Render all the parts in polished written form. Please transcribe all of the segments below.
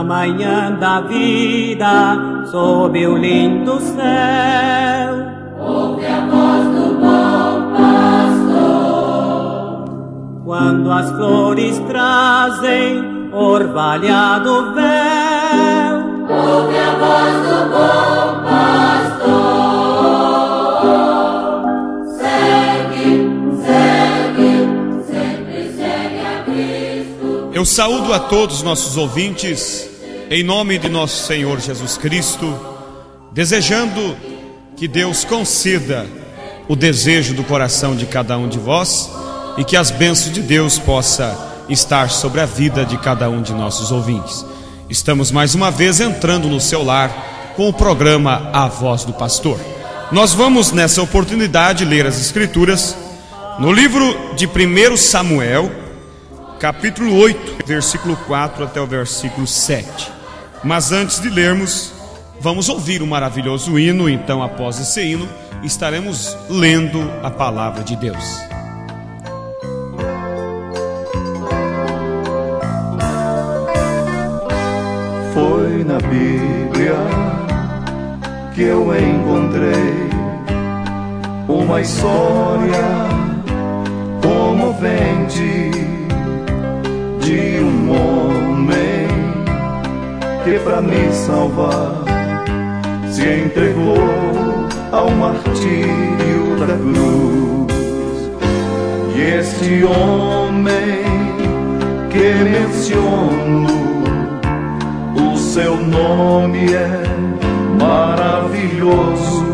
na manhã da vida, sob o lindo céu, ouve a voz do bom pastor. Quando as flores trazem orvalhado véu, ouve a voz do bom pastor. Segue, segue, sempre segue a Cristo. Eu saúdo a todos os nossos ouvintes, em nome de nosso Senhor Jesus Cristo, desejando que Deus conceda o desejo do coração de cada um de vós e que as bênçãos de Deus possa estar sobre a vida de cada um de nossos ouvintes. Estamos mais uma vez entrando no seu lar com o programa A Voz do Pastor. Nós vamos nessa oportunidade ler as Escrituras no livro de 1 Samuel, capítulo 8, versículo 4 até o versículo 7. Mas antes de lermos, vamos ouvir um maravilhoso hino. Então, após esse hino, estaremos lendo a palavra de Deus. Foi na Bíblia que eu encontrei uma história comovente de um homem que pra me salvar se entregou ao martírio da cruz. E este homem que menciono, o seu nome é maravilhoso,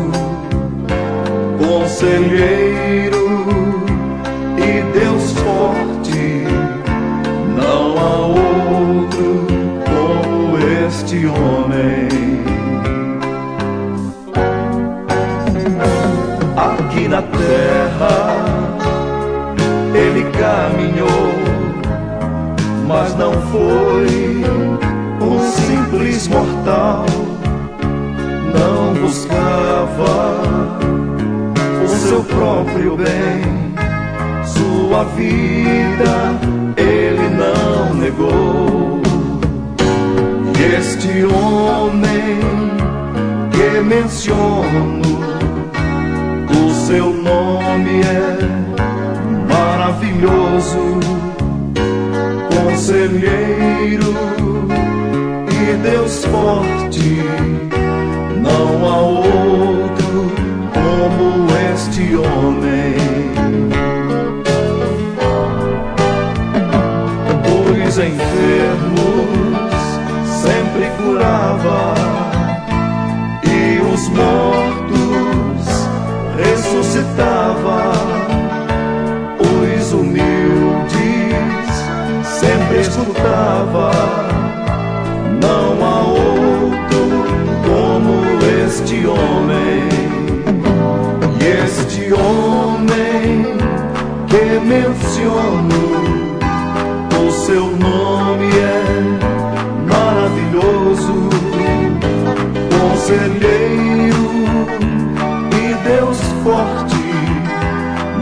conselheiro e Deus forte. Não há outro como este homem. Aqui na terra ele caminhou, mas não foi um simples mortal. Não buscava o seu próprio bem, sua vida ele não negou. E este homem que menciono, o seu nome é maravilhoso, conselheiro e Deus forte. Não há outro como este homem. Os enfermos sempre curava e os mortos ressuscitava. Os humildes sempre escutava. Não há outro como este homem. E este homem que menciono, o seu nome é maravilhoso, conselheiro e Deus forte.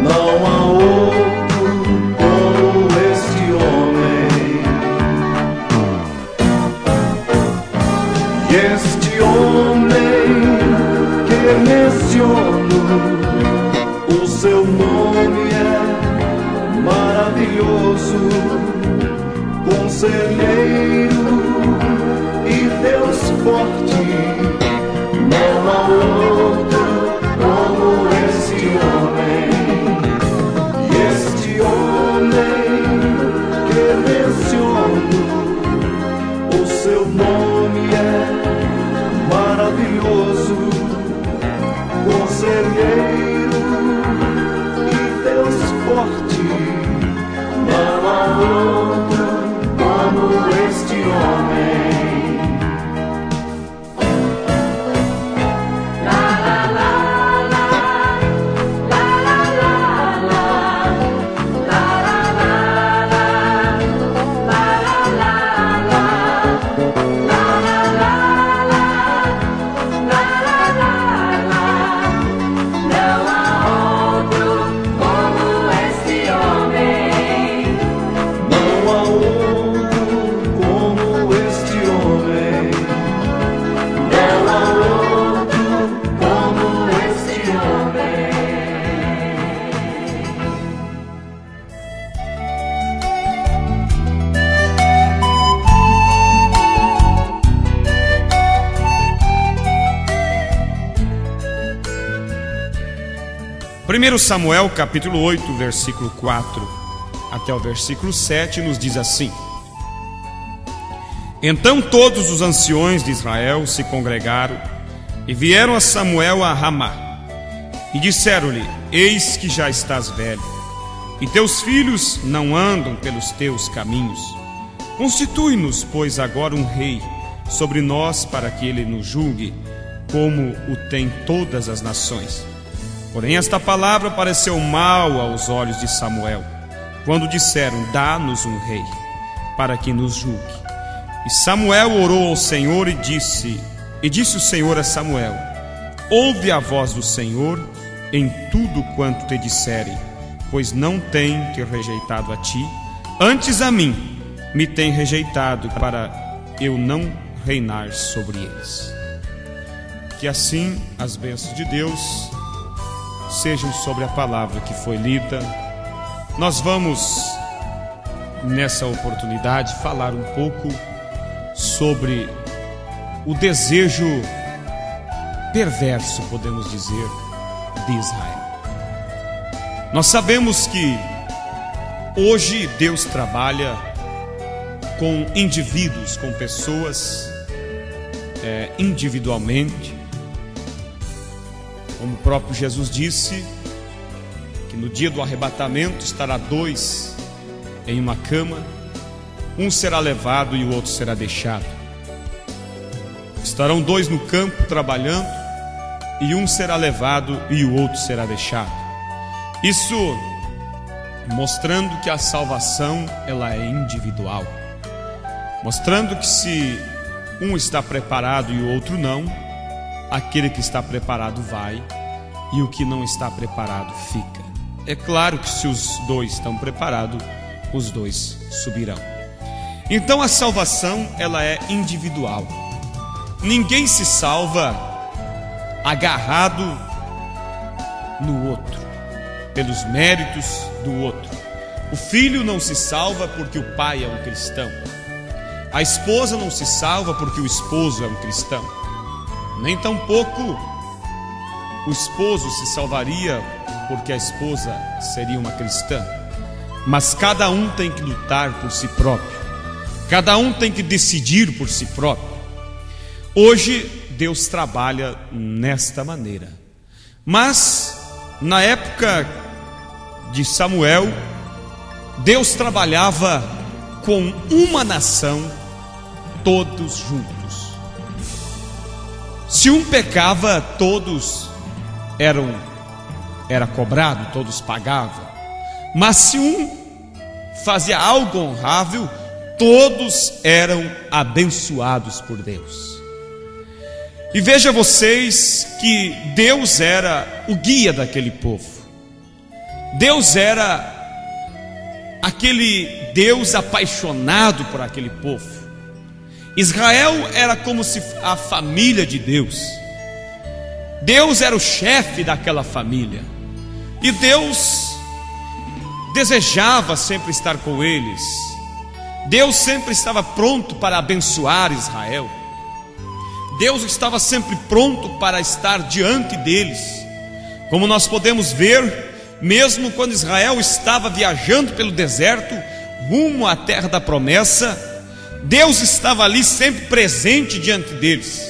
Não há outro como este homem. E este homem que menciono, o seu nome é maravilhoso, conselheiro e Deus forte. Não há outro como este homem. E este homem que menciono, o seu nome é maravilhoso, conselheiro e Deus forte. Não há outro como este homem. La 1 Samuel capítulo 8, versículo 4 até o versículo 7 nos diz assim: Então todos os anciões de Israel se congregaram e vieram a Samuel a Ramá e disseram-lhe: Eis que já estás velho, e teus filhos não andam pelos teus caminhos. Constitui-nos, pois, agora um rei sobre nós, para que ele nos julgue, como o tem todas as nações. Porém esta palavra pareceu mal aos olhos de Samuel, quando disseram: Dá-nos um rei, para que nos julgue. E Samuel orou ao Senhor e disse o Senhor a Samuel: Ouve a voz do Senhor em tudo quanto te disserem, pois não tem te rejeitado a ti, antes a mim me tem rejeitado, para eu não reinar sobre eles. Que assim as bênçãos de Deus sejam sobre a palavra que foi lida. Nós vamos, nessa oportunidade, falar um pouco sobre o desejo perverso, podemos dizer, de Israel. Nós sabemos que hoje Deus trabalha com indivíduos, com pessoas individualmente, como o próprio Jesus disse, que no dia do arrebatamento estará 2 em uma cama, um será levado e o outro será deixado. Estarão 2 no campo trabalhando, e um será levado e o outro será deixado. Isso mostrando que a salvação, ela é individual, mostrando que se um está preparado e o outro não, aquele que está preparado vai, e o que não está preparado fica. É claro que se os 2 estão preparados, os 2 subirão. Então a salvação, ela é individual. Ninguém se salva agarrado no outro, pelos méritos do outro. O filho não se salva porque o pai é um cristão. A esposa não se salva porque o esposo é um cristão. Nem tampouco o esposo se salvaria porque a esposa seria uma cristã. Mas cada um tem que lutar por si próprio. Cada um tem que decidir por si próprio. Hoje Deus trabalha nesta maneira. Mas na época de Samuel, Deus trabalhava com uma nação, todos juntos. Se um pecava, todos era cobrado, todos pagavam. Mas se um fazia algo honrável, todos eram abençoados por Deus. E veja vocês que Deus era o guia daquele povo. Deus era aquele Deus apaixonado por aquele povo. Israel era como se a família de Deus. Deus era o chefe daquela família. E Deus desejava sempre estar com eles. Deus sempre estava pronto para abençoar Israel. Deus estava sempre pronto para estar diante deles. Como nós podemos ver, mesmo quando Israel estava viajando pelo deserto, rumo à terra da promessa, Deus estava ali sempre presente diante deles.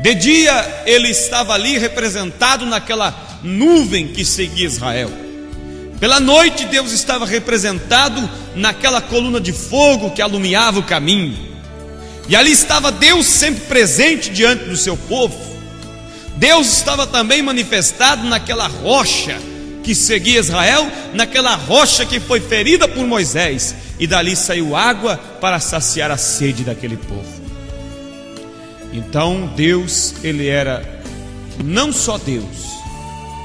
De dia ele estava ali representado naquela nuvem que seguia Israel. Pela noite Deus estava representado naquela coluna de fogo que alumiava o caminho. E ali estava Deus sempre presente diante do seu povo. Deus estava também manifestado naquela rocha que seguia Israel, naquela rocha que foi ferida por Moisés, e dali saiu água para saciar a sede daquele povo. Então Deus, ele era não só Deus,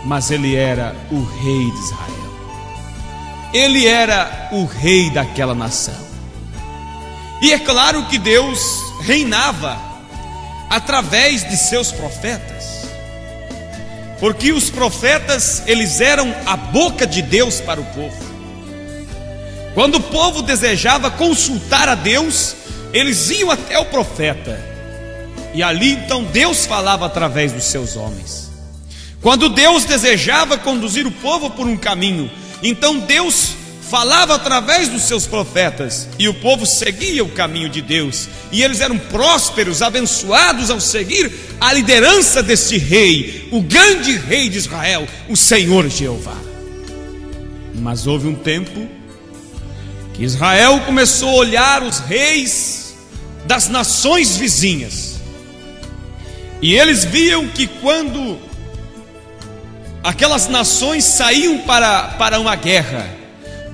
mas ele era o rei de Israel. Ele era o rei daquela nação. E é claro que Deus reinava através de seus profetas, porque os profetas, eles eram a boca de Deus para o povo. Quando o povo desejava consultar a Deus, eles iam até o profeta, e ali então Deus falava através dos seus homens. Quando Deus desejava conduzir o povo por um caminho, então Deus falava através dos seus profetas, e o povo seguia o caminho de Deus, e eles eram prósperos, abençoados ao seguir a liderança desse rei, o grande rei de Israel, o Senhor Jeová. Mas houve um tempo que Israel começou a olhar os reis das nações vizinhas, e eles viam que quando aquelas nações saíam para uma guerra,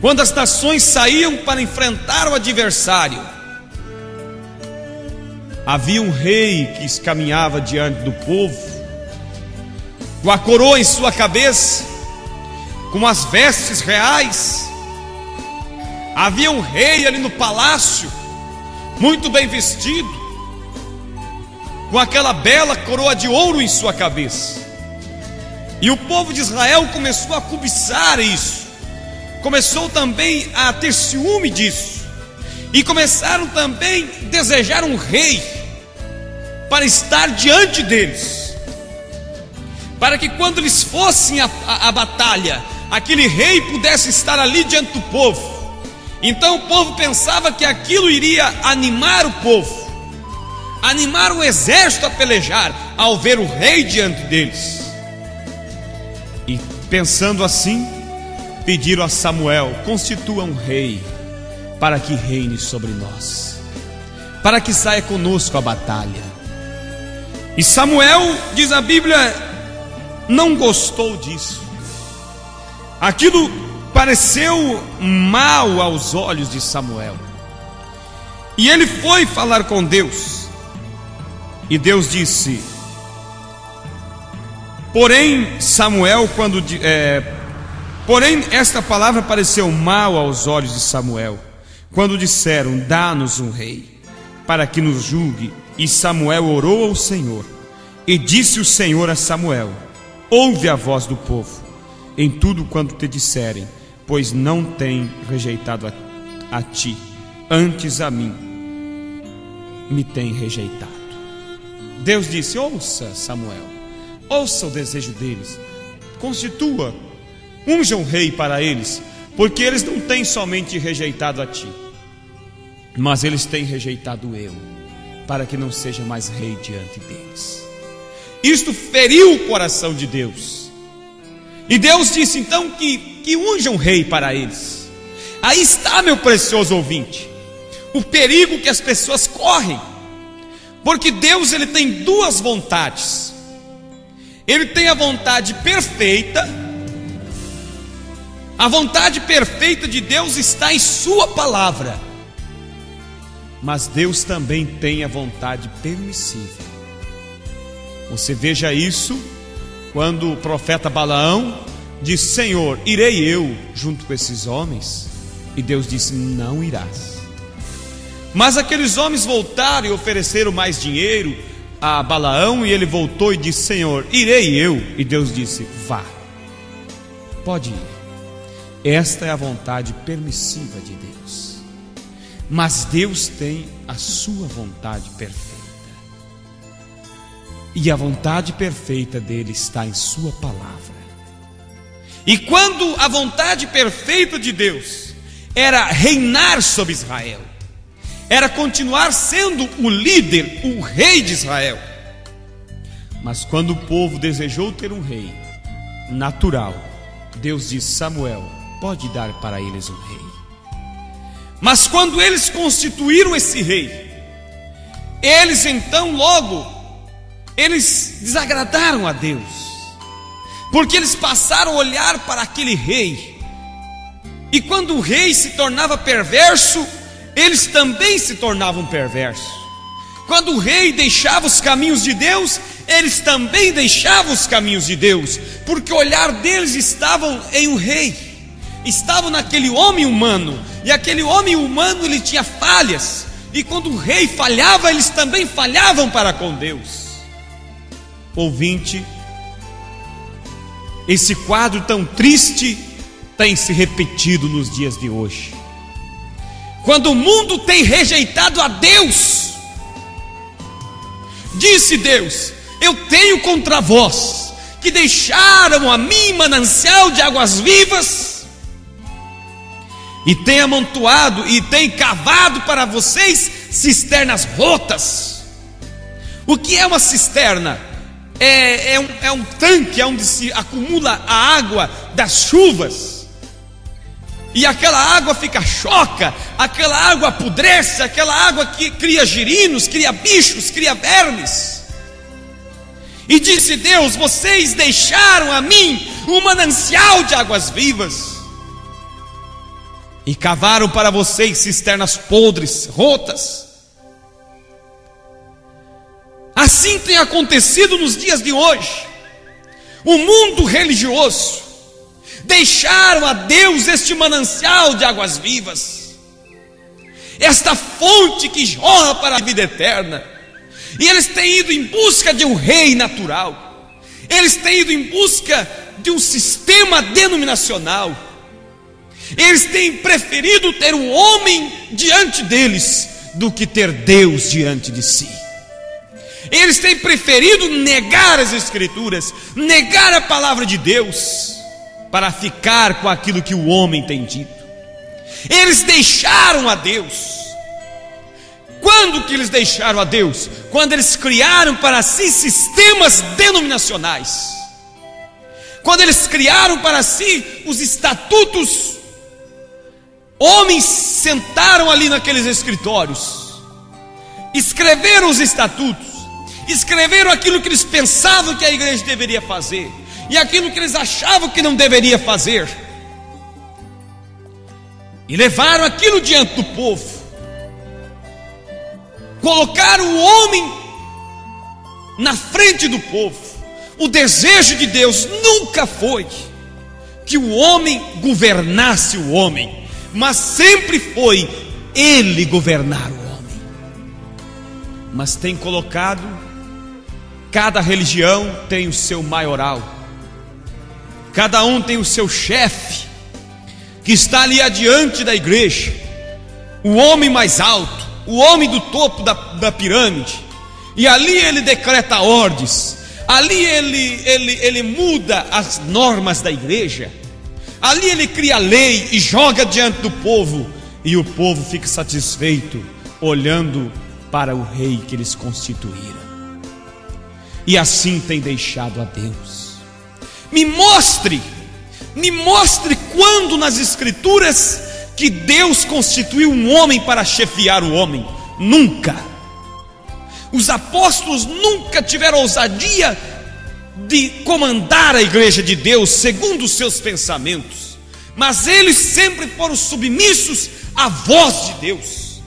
quando as nações saíam para enfrentar o adversário, havia um rei que caminhava diante do povo, com a coroa em sua cabeça, com as vestes reais. Havia um rei ali no palácio, muito bem vestido, com aquela bela coroa de ouro em sua cabeça. E o povo de Israel começou a cobiçar isso, começou também a ter ciúme disso, e começaram também a desejar um rei para estar diante deles, para que quando eles fossem à batalha, aquele rei pudesse estar ali diante do povo. Então o povo pensava que aquilo iria animar o povo, animar o exército a pelejar, ao ver o rei diante deles. E pensando assim, pediram a Samuel: constitua um rei, para que reine sobre nós, para que saia conosco a batalha. E Samuel, diz a Bíblia, não gostou disso. Aquilo pareceu mal aos olhos de Samuel, e ele foi falar com Deus, e Deus disse: porém Samuel, porém esta palavra pareceu mal aos olhos de Samuel, quando disseram: dá-nos um rei, para que nos julgue. E Samuel orou ao Senhor, e disse o Senhor a Samuel: ouve a voz do povo em tudo quanto te disserem, pois não tem rejeitado a ti, antes a mim me tem rejeitado. Deus disse: ouça, Samuel, ouça o desejo deles, constitua, unja um rei para eles, porque eles não têm somente rejeitado a ti, mas eles têm rejeitado eu, para que não seja mais rei diante deles. Isto feriu o coração de Deus, e Deus disse então que unja um rei para eles. Aí está, meu precioso ouvinte, o perigo que as pessoas correm, porque Deus, ele tem duas vontades. Ele tem a vontade perfeita. A vontade perfeita de Deus está em sua palavra, mas Deus também tem a vontade permissiva. Você veja isso quando o profeta Balaão disse: Senhor, irei eu junto com esses homens? E Deus disse: não irás. Mas aqueles homens voltaram e ofereceram mais dinheiro a Balaão, e ele voltou e disse: Senhor, irei eu? E Deus disse: vá, pode ir. Esta é a vontade permissiva de Deus, mas Deus tem a sua vontade perfeita, e a vontade perfeita dele está em sua palavra. E quando a vontade perfeita de Deus era reinar sobre Israel, era continuar sendo o líder, o rei de Israel, mas quando o povo desejou ter um rei natural, Deus disse: Samuel, pode dar para eles um rei. Mas quando eles constituíram esse rei, eles então logo, eles desagradaram a Deus, porque eles passaram a olhar para aquele rei, e quando o rei se tornava perverso, eles também se tornavam perversos. Quando o rei deixava os caminhos de Deus, eles também deixavam os caminhos de Deus, porque o olhar deles estavam em um rei, estavam naquele homem humano, e aquele homem humano, ele tinha falhas, e quando o rei falhava, eles também falhavam para com Deus. Ouvinte, esse quadro tão triste tem se repetido nos dias de hoje. Quando o mundo tem rejeitado a Deus, disse Deus: eu tenho contra vós que deixaram a mim manancial de águas vivas, e tem amontoado e tem cavado para vocês cisternas rotas. O que é uma cisterna? É um tanque onde se acumula a água das chuvas, e aquela água fica choca, aquela água apodrece, aquela água que cria girinos, cria bichos, cria vermes. E disse Deus: vocês deixaram a mim um manancial de águas vivas, e cavaram para vocês cisternas podres, rotas. Assim tem acontecido nos dias de hoje. O mundo religioso deixaram a Deus este manancial de águas vivas, esta fonte que jorra para a vida eterna, e eles têm ido em busca de um rei natural, eles têm ido em busca de um sistema denominacional, eles têm preferido ter um homem diante deles do que ter Deus diante de si. Eles têm preferido negar as Escrituras, negar a palavra de Deus, para ficar com aquilo que o homem tem dito. Eles deixaram a Deus. Quando que eles deixaram a Deus? Quando eles criaram para si sistemas denominacionais, quando eles criaram para si os estatutos. Homens sentaram ali naqueles escritórios, escreveram os estatutos, escreveram aquilo que eles pensavam que a igreja deveria fazer, e aquilo que eles achavam que não deveria fazer, e levaram aquilo diante do povo, colocaram o homem na frente do povo. O desejo de Deus nunca foi que o homem governasse o homem, mas sempre foi ele governar o homem. Mas tem colocado, cada religião tem o seu maioral, cada um tem o seu chefe, que está ali adiante da igreja, o homem mais alto, o homem do topo da pirâmide, e ali ele decreta ordens, ali ele muda as normas da igreja, ali ele cria lei e joga diante do povo, e o povo fica satisfeito olhando para o rei que eles constituíram. E assim tem deixado a Deus. Me mostre quando nas Escrituras que Deus constituiu um homem para chefiar o homem. Nunca. Os apóstolos nunca tiveram ousadia de comandar a igreja de Deus segundo os seus pensamentos, mas eles sempre foram submissos à voz de Deus.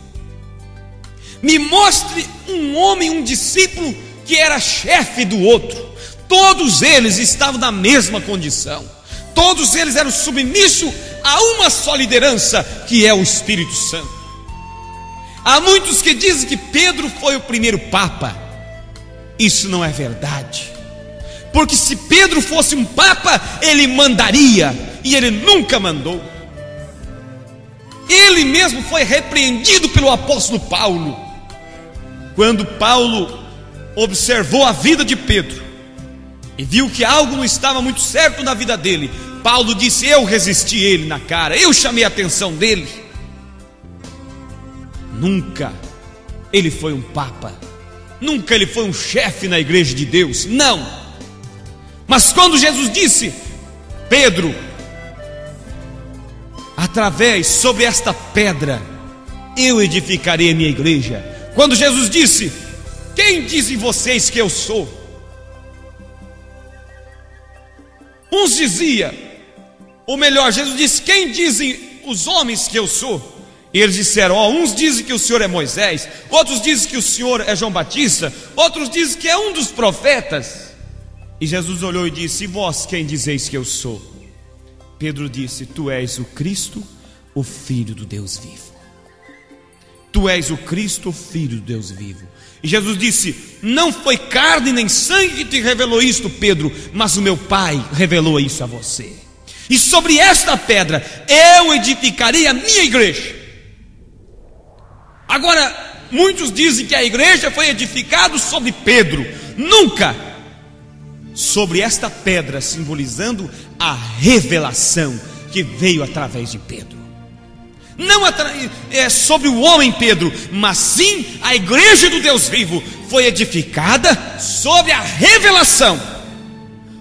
Me mostre um homem, um discípulo que era chefe do outro. Todos eles estavam na mesma condição, todos eles eram submissos a uma só liderança, que é o Espírito Santo. Há muitos que dizem que Pedro foi o primeiro papa. Isso não é verdade, porque se Pedro fosse um papa, ele mandaria, e ele nunca mandou. Ele mesmo foi repreendido pelo apóstolo Paulo. Quando Paulo observou a vida de Pedro e viu que algo não estava muito certo na vida dele, Paulo disse: eu resisti ele na cara, eu chamei a atenção dele. Nunca ele foi um papa, nunca ele foi um chefe na igreja de Deus, não. Mas quando Jesus disse: Pedro, sobre esta pedra eu edificarei a minha igreja. Quando Jesus disse: quem dizem vocês que eu sou? Uns diziam, ou melhor, Jesus disse: quem dizem os homens que eu sou? E eles disseram: uns dizem que o Senhor é Moisés, outros dizem que o Senhor é João Batista, outros dizem que é um dos profetas. E Jesus olhou e disse: e vós quem dizeis que eu sou? Pedro disse: tu és o Cristo, o Filho do Deus vivo. Tu és o Cristo, o Filho do Deus vivo. E Jesus disse: não foi carne nem sangue que te revelou isto, Pedro, mas o meu Pai revelou isso a você. E sobre esta pedra eu edificarei a minha igreja. Agora, muitos dizem que a igreja foi edificada sobre Pedro. Nunca. sobre esta pedra, simbolizando a revelação que veio através de Pedro. Não sobre o homem Pedro, mas sim a igreja do Deus vivo foi edificada sobre a revelação,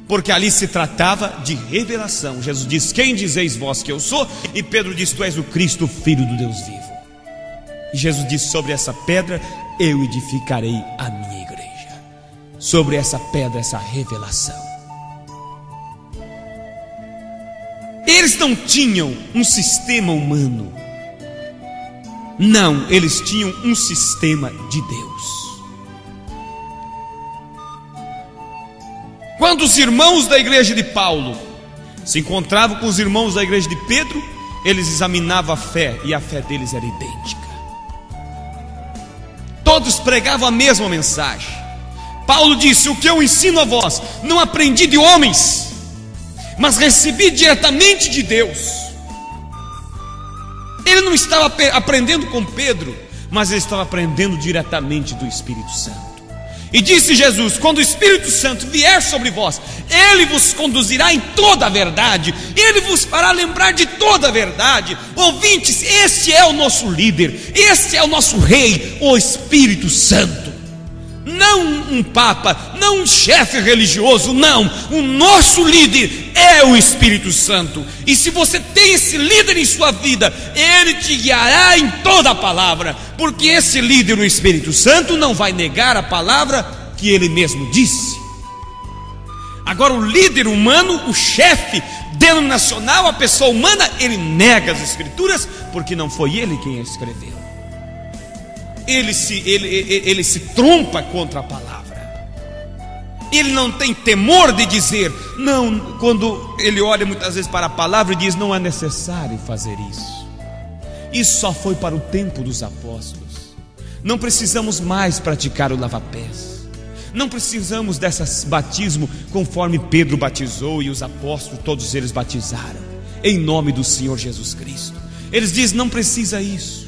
porque ali se tratava de revelação. Jesus diz: quem dizeis vós que eu sou? E Pedro diz: tu és o Cristo, filho do Deus vivo. E Jesus diz: sobre essa pedra eu edificarei a minha igreja. Sobre essa pedra, essa revelação. Eles não tinham um sistema humano. Não, eles tinham um sistema de Deus. Quando os irmãos da igreja de Paulo se encontravam com os irmãos da igreja de Pedro, eles examinavam a fé, e a fé deles era idêntica. Todos pregavam a mesma mensagem. Paulo disse: o que eu ensino a vós, não aprendi de homens, mas recebi diretamente de Deus. Ele não estava aprendendo com Pedro, mas ele estava aprendendo diretamente do Espírito Santo. E disse Jesus: quando o Espírito Santo vier sobre vós, ele vos conduzirá em toda a verdade, ele vos fará lembrar de toda a verdade. Ouvintes, este é o nosso líder, este é o nosso rei, o Espírito Santo. Não um papa, não um chefe religioso, não. O nosso líder é o Espírito Santo. E se você tem esse líder em sua vida, ele te guiará em toda a palavra, porque esse líder, o Espírito Santo, não vai negar a palavra que ele mesmo disse. Agora, o líder humano, o chefe denominacional, a pessoa humana, ele nega as Escrituras, porque não foi ele quem escreveu. Ele se trompa contra a palavra. Ele não tem temor de dizer não, quando ele olha muitas vezes para a palavra e diz: não é necessário fazer isso. Isso só foi para o tempo dos apóstolos. Não precisamos mais praticar o lava-pés. Não precisamos desse batismo conforme Pedro batizou e os apóstolos, todos eles batizaram em nome do Senhor Jesus Cristo. Eles dizem: não precisa isso.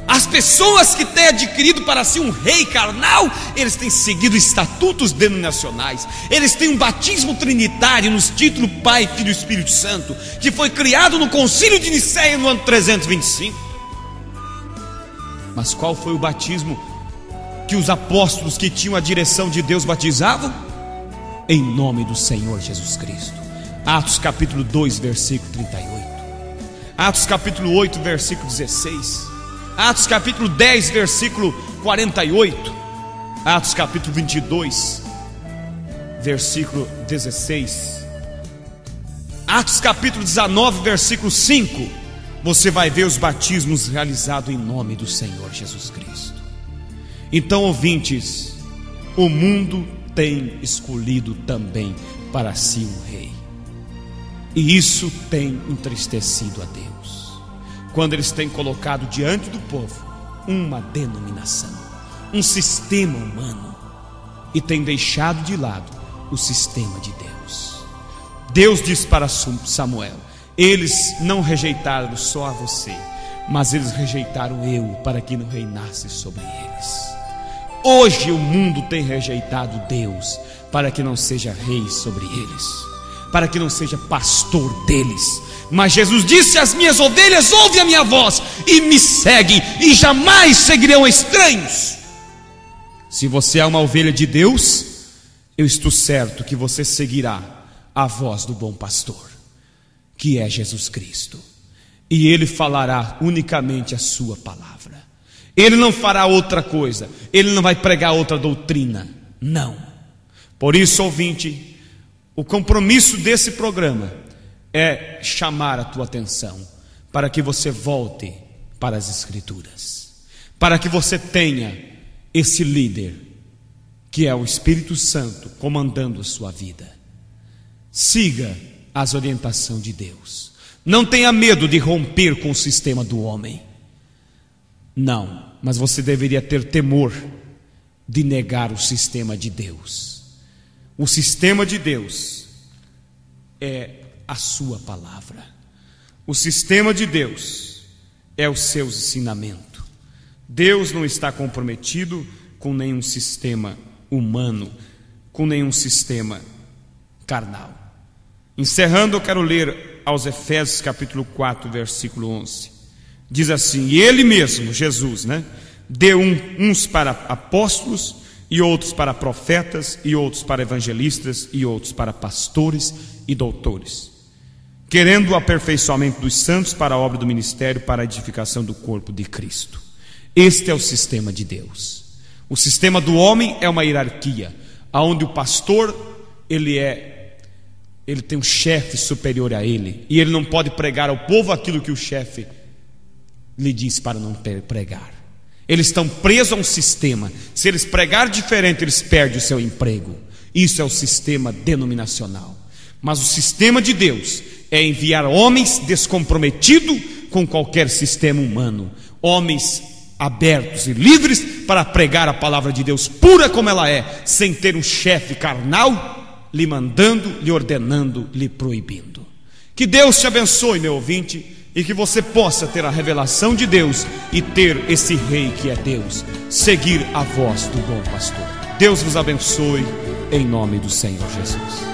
As pessoas que têm adquirido para si um rei carnal, eles têm seguido estatutos denominacionais. Eles têm um batismo trinitário nos títulos Pai, Filho e Espírito Santo, que foi criado no Concílio de Nicéia no ano 325. Mas qual foi o batismo que os apóstolos que tinham a direção de Deus batizavam? Em nome do Senhor Jesus Cristo. Atos capítulo 2, versículo 38. Atos capítulo 8, versículo 16. Atos capítulo 10, versículo 48. Atos capítulo 22, versículo 16. Atos capítulo 19, versículo 5. Você vai ver os batismos realizados em nome do Senhor Jesus Cristo. Então, ouvintes, o mundo tem escolhido também para si um rei, e isso tem entristecido a Deus, quando eles têm colocado diante do povo uma denominação, um sistema humano, e têm deixado de lado o sistema de Deus. Deus diz para Samuel: eles não rejeitaram só a você, mas eles rejeitaram eu, para que não reinasse sobre eles. Hoje o mundo tem rejeitado Deus, para que não seja rei sobre eles, para que não seja pastor deles. Mas Jesus disse: as minhas ovelhas ouvem a minha voz e me seguem, e jamais seguirão estranhos. Se você é uma ovelha de Deus, eu estou certo que você seguirá a voz do bom pastor, que é Jesus Cristo, e Ele falará unicamente a sua palavra. Ele não fará outra coisa, Ele não vai pregar outra doutrina, não. Por isso, ouvinte, o compromisso desse programa é chamar a tua atenção para que você volte para as Escrituras, para que você tenha esse líder que é o Espírito Santo comandando a sua vida. Siga as orientações de Deus. Não tenha medo de romper com o sistema do homem. Não, mas você deveria ter temor de negar o sistema de Deus. O sistema de Deus é a sua palavra. O sistema de Deus é os seus ensinamentos. Deus não está comprometido com nenhum sistema humano com nenhum sistema carnal. Encerrando, eu quero ler aos Efésios capítulo 4, versículo 11. Diz assim: e ele mesmo, Jesus, deu uns para apóstolos, e outros para profetas, e outros para evangelistas, e outros para pastores e doutores, querendo o aperfeiçoamento dos santos para a obra do ministério, para a edificação do corpo de Cristo. Este é o sistema de Deus. O sistema do homem é uma hierarquia, onde o pastor, ele tem um chefe superior a ele, e ele não pode pregar ao povo aquilo que o chefe lhe diz para não pregar. Eles estão presos a um sistema. Se eles pregar diferente, eles perdem o seu emprego. Isso é o sistema denominacional. Mas o sistema de Deus é enviar homens descomprometidos com qualquer sistema humano, homens abertos e livres para pregar a palavra de Deus pura como ela é, sem ter um chefe carnal lhe mandando, lhe ordenando, lhe proibindo. Que Deus te abençoe, meu ouvinte, e que você possa ter a revelação de Deus e ter esse rei que é Deus, seguir a voz do bom pastor. Deus vos abençoe em nome do Senhor Jesus.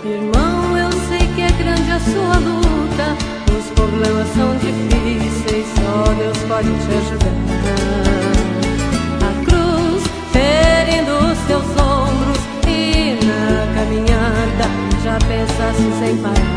Irmão, eu sei que é grande a sua luta, os problemas são difíceis, só Deus pode te ajudar. A cruz ferindo os teus ombros, e na caminhada já pensaste em parar.